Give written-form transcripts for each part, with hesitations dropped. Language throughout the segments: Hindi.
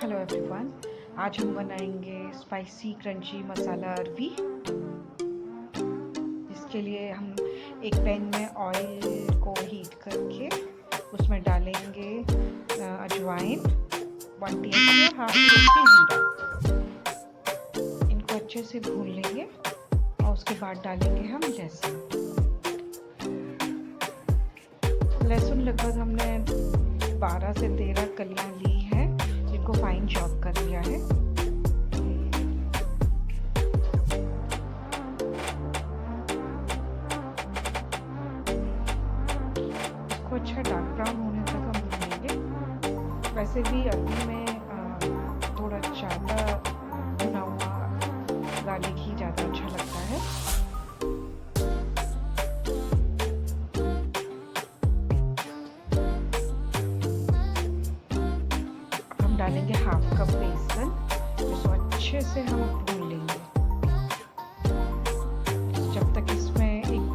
हेलो एवरीवन, आज हम बनाएंगे स्पाइसी क्रंची मसाला अरबी। इसके लिए हम एक पैन में ऑयल को हीट करके उसमें डालेंगे अजवाइन 1 टीस्पून, हाफ टीस्पून जीरा। इनको अच्छे से भून लेंगे और उसके बाद डालेंगे हम लहसुन। लहसुन लगभग हमने 12 से 13 कलियां ली हैं, जिनको फाइन चॉप कर लिया है। इसको अच्छा डार्क ब्राउन होने तक हम भूनेंगे। वैसे भी अरबी में थोड़ा ज़्यादा भुना हुआ गार्लिक ही ज़्यादा अच्छा लगता है। डालेंगे हाफ कप बेसन, जिसको अच्छे से हम भून लेंगे जब तक इसमें एक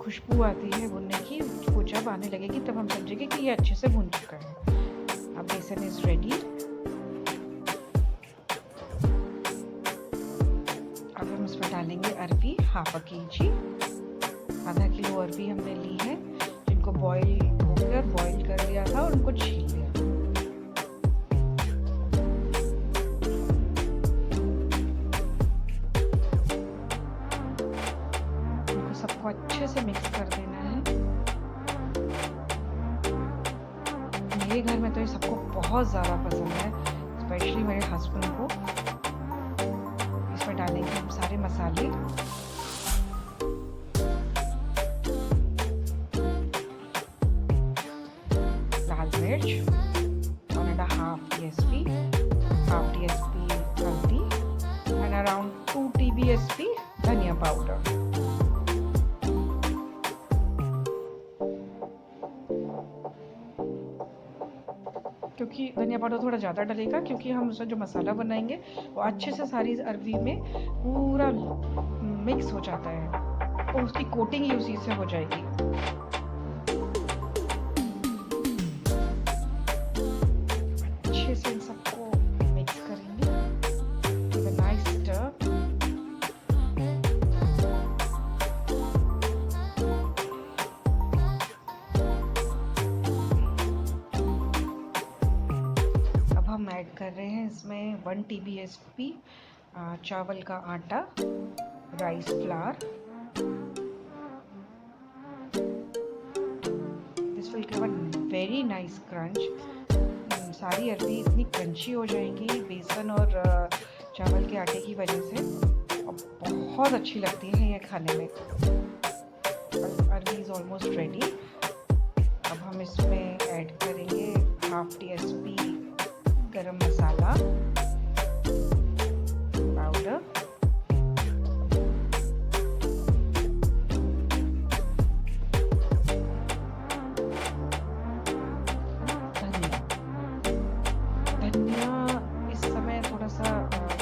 खुशबू आती है भुनने की। वो जब आने लगेगी तब हम समझेंगे कि ये अच्छे से भुन चुका है। अब बेसन इज रेडी। अब हम इसमें डालेंगे अरबी, हाफ अ केजी, आधा किलो अरबी हमने ली है, जिनको बॉईल कर लिया था और उनको छील लिया। सबको अच्छे से मिक्स कर देना है। मेरे घर में तो ये सबको बहुत ज़्यादा पसंद है, स्पेशली मेरे हस्बैंड को। इसमें डालेंगे हम सारे मसाले। लाल मिर्च 1.5 TSP, हाफ TSP हल्दी एंड अराउंड 2 TBSP धनिया पाउडर। क्योंकि धनिया पाउडर थोड़ा ज़्यादा डलेगा, क्योंकि हम उसमें जो मसाला बनाएंगे वो अच्छे से सारी अरबी में पूरा मिक्स हो जाता है और उसकी कोटिंग ही उसी से हो जाएगी। अच्छे से इन सबको मिक्स करेंगे। Nice stir. हम ऐड कर रहे हैं इसमें 1 TBSP चावल का आटा, rice flour. This will give a very nice crunch. सारी अरबी इतनी क्रंची हो जाएंगी बेसन और चावल के आटे की वजह से, और बहुत अच्छी लगती है ये खाने में। अरबी इज़ ऑलमोस्ट रेडी। अब हम इसमें ऐड करेंगे हाफ TSP गरम मसाला पाउडर, धनिया इस समय थोड़ा सा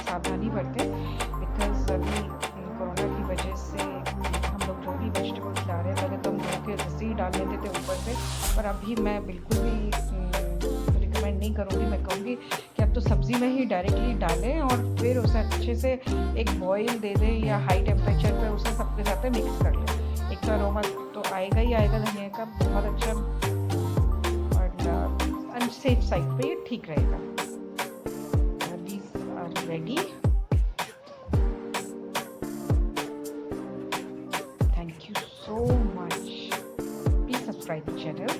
सावधानी बरतें, बिकॉज अभी कोरोना की वजह से हम लोग जो भी वेजिटेबल्स ला रहे हैं पहले तो हम धो के रस्सी डाल लेते थे ऊपर से, पर अभी मैं बिल्कुल भी रिकमेंड नहीं करूँगी। मैं कहूँगी कि अब तो सब्ज़ी में ही डायरेक्टली डालें और फिर उसे अच्छे से एक बॉईल दे दें या हाई टेम्परेचर पे उसे सबके साथ मिक्स कर लें। एक तो अरोमा तो आएगा ही आएगा धनिया का, बहुत अच्छा, और अनसेफ साइड पे ये ठीक रहेगा। These are ready. Thank you so much. Please subscribe the channel.